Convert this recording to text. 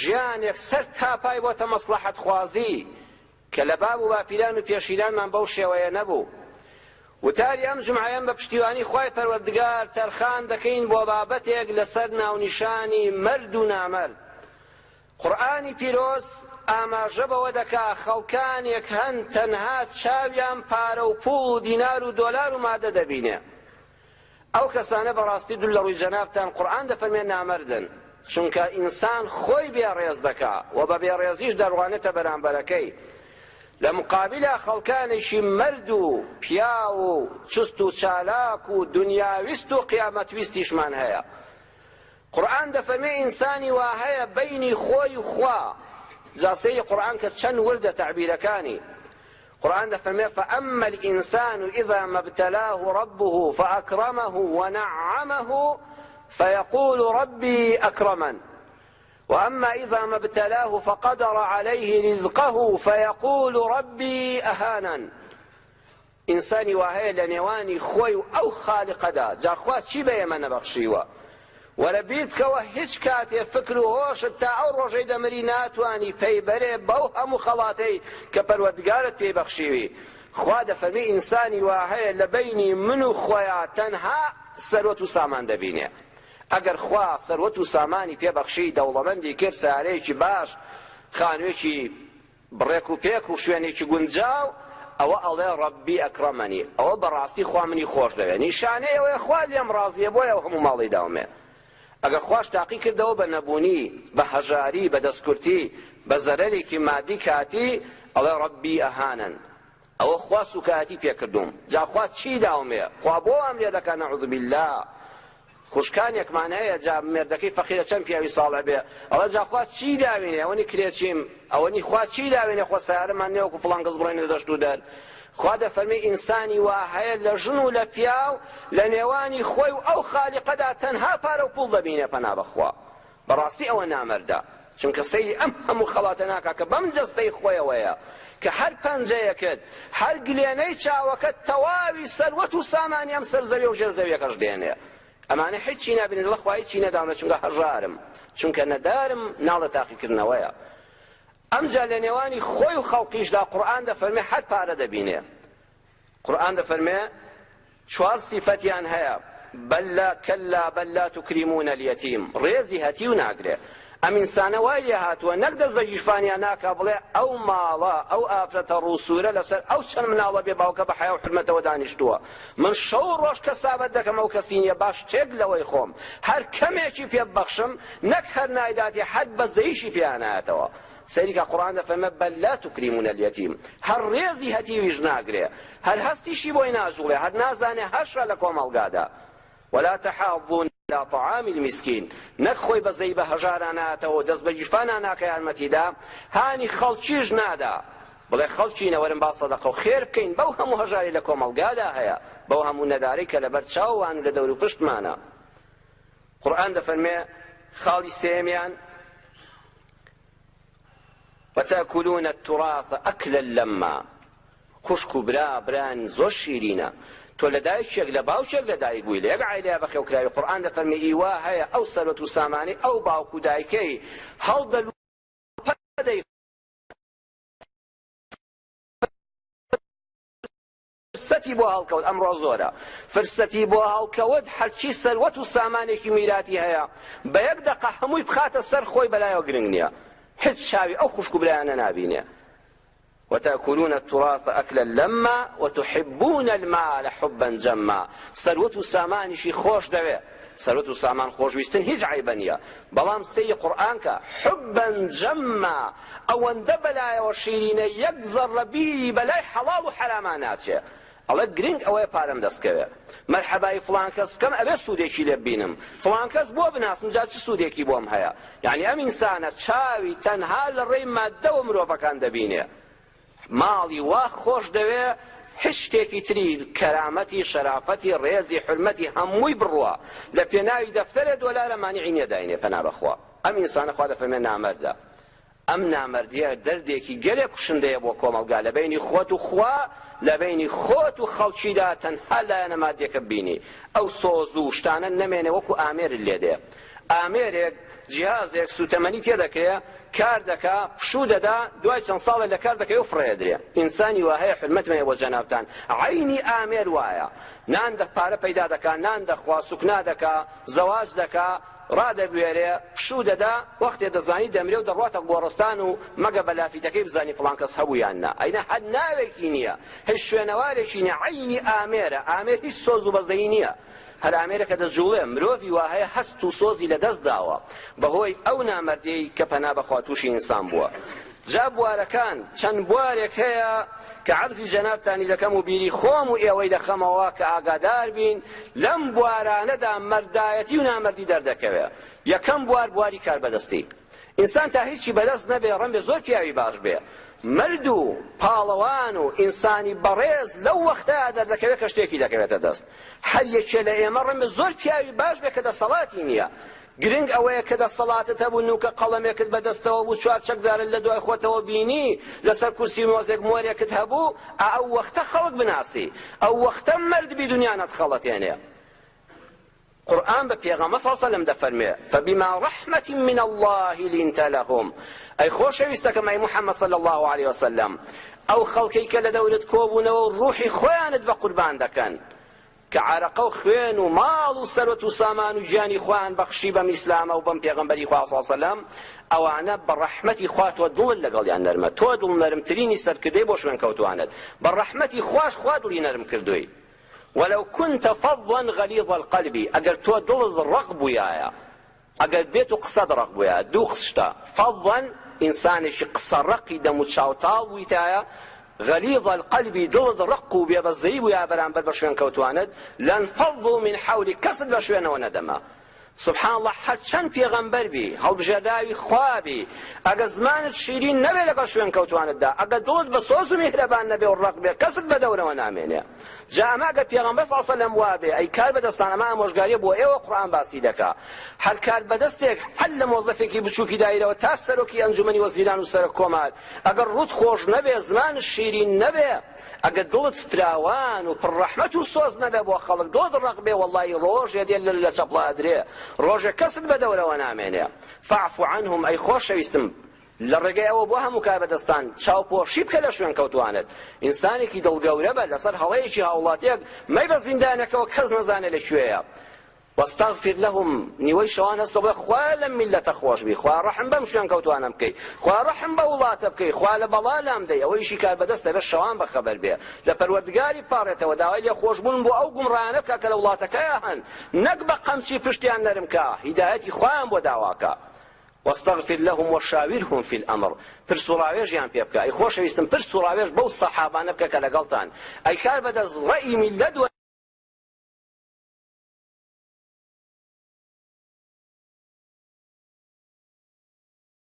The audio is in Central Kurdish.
ژیانێک سەر تاپای بۆتە مەسلەحەت خوازی کە لە باب و باپیران و پێشیرانمان بەو شێوەیە نەبوو. وتاری ئەم جومعەیەم بە پشتیوانی خوای پەروەردگار تەرخان دەکەین بۆ بابەتێک لەسەر ناونیشانی مەرد و نامەرد. قورئانی پیرۆز ئاماژە بەوە دەکا خەڵکانێک هەن تەنها چاویان پارە و پوڵ و دینار و دۆلار و مادە دەبینێ. ئەو کەسانە بەڕاستی دوور لە ڕووی جەنابتان قورئان دەفەرمێ نامەردن، چونکە ئینسان خۆی بێڕێز دەکا و بە بێڕێزیش دەڕوانێتە بەرامبەرەکەی. لە مقابلە خەڵکانێکی مەرد و پیا و چست و چالاک و دنیاویست و قیامەتویستیشمان هەیە. قورئان دەفەرمێ ئینسانی وا هەیە بەینی خۆی و خوا. جاسەی قورئان کە چەند وردە تعبیرەکانی. قرآن دفرمي فأما الإنسان إذا ما ابتلاه ربه فأكرمه ونعمه فيقول ربي أكرمن وأما إذا ما ابتلاه فقدر عليه رزقه فيقول ربي أهانن. إنساني وهي لنواني خوي أو خالق دا جا خوات شي بيما نبخشيوا ولا بیر بکەوە هیچ کاتێ فکر و هۆشت تا ئەو ڕۆژەی دەمری ناتوانی پەیبەرێ بەو هەموو خەڵاتەی کە پەروەردگارت پێی بەخشیوی. خوا دەفەرمی ئینسانی وا هەیە لە بەینی من و خۆیان تەنها سەروەت و سامان دەبینێ. ئەگەر خوا سەروەت و سامانی پێ بەخشی دەوڵەمەندی کرد سارەیەکی باش خانوێکی بڕێک و پێک و شوێنێکی گونجاو ئەوە ئەڵێ ڕەبی ئەکرەمەنی ئەوە بەڕاستی خوا منی خۆش دەوێت. نیشانەی ئەوەیە خوا لێم ڕازیە بۆیە هەموو ماڵی داومێ. ئەگەر خوش تاقی کردەوە بە نەبوونی بە هەژاری بە دەستکورتی بە زەرەرێکی مادی کاتی ئەڵێ ڕەبی ئەهانن ئەوە خوا سوکاتی پێکردوم. جا خوا چی داومێ؟ خوا بۆ ئەم لێ دەکا نەعوذ بالله. خوشکانێکمان هەیە جا مێردەکەی فەقیرە چەند پیاوی ساڵح بێ ئەوە جا خوا چی داوێنێ؟ ئەوەنی کرێچیم ئەوەنی خوا چی داوێنێ؟ خۆ سیارەمان نێوەکو فڵان کەس بڕێنێ دەشت و دەر. خوا دەفەرمێ ئینسانی وا هەیە لە ژن و لە پیاو لە نێوانی خۆی و ئەو خالیقەدا تەنها پارە و پوڵ دەبینێ پەنا بەخوا. بەڕاستی ئەوە نامەردە، چونکە سەیری ئەم هەموو خەڵاتە ناکا کە بەم جەستەی خۆیەوەیە کە هەر پەنجەیەکت هەر گلێنەی چاوەکەت تەواوی سەروەت و سامانی ئەم سەرزەوی و ژێرزەویەکەش دێنێ. ئەمانە هیچی نابینێت لە خوای چی نەداونە چونکە هەژارم، چونکە نەدارم ناڵە تاقیکردنەوەیە. ئەمجا لە نێوانی خۆی و خەڵقیشدا قورئان دەفەرمێ هەر پارە دەبینێ. قورئان دەفەرمێ چوار سیفەتیان هەیە کەلا بەل لا تکریمون اليتیم ڕێزی هەتی و ناگرێ. ئەم ئینسانە وای لێ هاتووە نەک دەست بە ژیفانیان ناکا بڵێ ئەو ماڵە ئەو ئافرەتە ڕووسورە لەسەر ئەو چەند مناڵە بێ باوکە بە حیا و حرمەتەوە دانیشتووە من شەو ڕۆژ کەسابەت دەکەم ئەو کەسی نییە باش تێک لەوەی خۆم هەر کەمێکی پێ ببەخشم نەک هەر نایداتی حەد بەزەیشی پێیانایەتەوە. سەریکە قورئان دەفەرمێ بەل لا تکریمون اليتیم هەر ڕێزی هەتیویش ناگرێ هەر هەستیشی بۆی ناژوڵێ هەر نازانێ هەشە لە کۆمەڵگادا. ولا تحاضون على طعام المسكين نەک خۆی بەزەی بە هەژاراناتەوە دەست بە جیفانان ناکە یارمەتیدا هانی خەڵکیش نادا بڵێ خەڵکی نەوەرن با سەدەقە و خێر بکەین بەو هەموو هەژاری لە کۆمەڵگادا هەیە بەو هەموو نەداری کە لەبەر چاوان و لە دەور و پشتمانە. قورئان دەفەرمێ خاڵی سێمیان وتأكلون التراث أكلا لما خوشک و بران زۆر شیرینە. تۆ لە دایکێک لە باوکێک لە دایک بووی لە یەک عایلەیە بەخێوکراوی قورئان دەفەرمێ ئیوا هەیە ئەو سەروەت و سامانی ئەو باوک و دایکەی هەڵدەلووپەدەی فرسەتی بۆ هەڵکەوت ئەمڕۆ زۆرە فرسەتی بۆ هەڵکەوت هەرچی سەروەت و سامانێکی میراتی هەیە بە یەک دەقە هەمووی بخاتە سەر خۆی بەلایەوە گرنگ نییە هیچ چاوی ئەو خوشک و برایانە نابینێ. وتأكلون التراث أكلا لما وتحبون المال حبا جما سەروەت و سامانیشی خۆش دەوێ سەروەت و سامان خۆشویستن هیچ عیبە نییە بەڵام سەی قورئان کە حبا جما ئەوەندە بەلایەوە شیرینە یەک زەڕە بیری بەلای حەڵاڵ و حەرامان ناچێ ئەڵێ گرنگ ئەوەیە پارەم دەستکەوێ مەرحەبای فڵان کەس بکەم ئەبێ سوودێکی لێ ببینم فڵان کەس بۆ بناسم جا چ سوودێکی بۆم هەیە یعنی ئەم ئینسانە چاوی تەنها لە ڕێی ماددەوە مرۆڤەکان دەبینێ ماڵی وا خۆش دەوێ هیچ شتێکی تری کەرامەتی شەرافەتی ڕێزی حرمەتی هەمووی بڕوە لە پێناوی دەفتەرێ دۆلارە مانیعی نێداینێ پەنا بەخوا. ئەم ئینسانە خوا دەفەرمێ نامەردە. ئەم نامەردیە دەردێکی گەلێک کوشندەیە بۆ کۆمەڵگا لە بینی خۆت و خوا لە بینی خۆت و خەڵکیدا تەنها لایەنە مادیەکە ببینی ئەو سۆز و شتانە نەمێنێ وەکو ئامێر لێدێ ئامێرێک جیهازێک سوتەمەنی تێدەکرێ کار دەکا پشوو دەدا دوای چەند ساڵێک لە کار دەکەی و فڕێدرێ ئینسانی وا هەیە حرمەتمەیە بۆ جەنابتان عەینی ئامێر وایە نان پارە پەیدا دەکا نان دەخوا سوکنا دەکا زەواج دەکا ڕادەبوێرێ پشوو دەدا وەختێ دەزانی دەمرێ و دەڕواتە گۆڕستان و مەگە بەلافیتەکەی بزانی فڵان کەس هەبوو یان نا ئەینە حەد ناوێکی نییە هیچ شوێنەوارێکی نییە عەینی ئامێرە ئامێر هیچ سۆز و بەزەی نییە هەر ئامێرەکە دەجوڵێ مرۆڤی وا هەیە هەست و سۆزی لەدەست داوە بەهۆی ئەو نامەردەی کە پەنا بەخوا تووشی ئینسان بووە جا بوارەکان چەند بوارێک هەیە کە عەرزی جەنابتانی دەکەم و بیری خۆم و ئێوەی دەخەمەوە کە ئاگادار بین لەم بوارانەدا مەردایەتی و نامەردی دەردەکەوێ یەکەم بوار بواری کاربەدەستی ئینسان تا هیچی بەدەست نەبێ ڕەنبێ زۆر پیاوی باش بێ مرد و پاڵەوان و ئینسانی بەڕێز لەو وەختەیە دەردەکەوێت کە شتێکی دەکەوێتە دەست هەر یەکێ لە ئێمە ڕەنبێ زۆر پیاوی باش بێ کە دەسەڵاتی نییە گرنگ ئەوەیە کە دەسەڵاتت هەبوو نوکە قەڵەمێکت بەدەستەوە بوو چوار چەکدارت لە دوای خۆتەوە بینی لەسەر کورسی مۆزێک مۆرێکت هەبوو ئەو وەختە خەڵک بناسی ئەو وەختە مرد بی دنیا نەتخەڵەتێنێ قرآن بپیغمبر صلی الله علیه و سلم دفرمه فبما رحمة من الله لنت لهم أي خوشویسته كما محمد صلى الله عليه وسلم أو خلقي كلا دولة كوبون والروح خوانت بقربان دكان كعرقو خوين ومال وسروت وسامان وجاني خوان بخشي بمسلام أو بم پیغمبري خواه صلى الله عليه وسلم أو أنا بالرحمة خوات ودل لقل يعني نرمه تودل نرم تريني سر كردي بوش من كوتوانت بالرحمة خواش خوادلي نرم كردوي ولو كنت فظا غليظ القلب اگر تو دڵت ڕق بوویایە ئەگەر بێت و قسەت ڕق بوویە دوو قسشتە فەظا ئینسانێکی قسە ڕقی دەم و چاوتاڵ بوویتایە غليظ القلب دڵت ڕق و بێبەزەیی بوویە بەرامبەر بە شوێن کەوتوانت لانفضوا من حولك کەست بە شوێنەوە نەدەما سبحان الله هەر چەند پێغەمبەر بی هەڵبژێرداوی خوا بی ئەگە زمانت شیرین نەبێ لەگەڵ شوێن کەوتوانتدا ئەگە دڵت بە سۆز و میهرەبان نەبێ و ڕق بێ کەست بە دەورەوە نامێنێ جا ئەمە ئەگە پێغەمبەر صلی الله علیه و سلم وابێ ئەی کار بەدەستان ئەمە ئامۆژگاریە بۆ ئێوە قورئان باسی دەکا هەر کار بەدەستێک هەر لە مۆزەفێکی بچووکی دایرەوە تا سەرۆکی ئەنجومەنی وەزیران و سەرۆک کۆمار ئەگەر ڕوت خۆش نەبێ زمانت شیرین نەبێ ئەگەر دڵت فراوان و پڕەحمەت و سۆز نەبێ بۆ خەڵک دڵت ڕق بێ وەڵڵی ڕۆژێ دێ لە چەپڵا ئەدرێ ڕۆژێ کەست بە دەورەوە نامێنێ فاعف عنهم ئەی خۆشەویستم لە ڕێگەی ئەوە بۆ هەموو کار بەدەستان چاوپۆشی بکە لە شوێن کەوتوانت ئینسانێکی دڵگەورە بە لەسەر هەڵەیەکی هاوڵاتیەک مەی بە زیندانەکەەوە کەس نەزانێ لەکوێیە واستغفر لهم نيوي شوان هستو خوا لم ملة خوش بي خوا رحم بم شوان كوتوانا بكي خوا رحم بولاته بكي خوا لبلالام دي او شي كار بدست به شوان بخبر بي لپروردگاری پارته و داوای خوش بون بو او گمرانه بك كلولاتك ياهن نقب قمشي پشتيان نرمكا هدايتي خوان بو داواكا واستغفر لهم وشاورهم في الامر پرسوراویش یان پێ بکە ئەی خۆشەویستم پرسوراویش بەو سەحابانە بکە کە لەگەڵتان ئەی کار بەدەست ڕەئی میلەت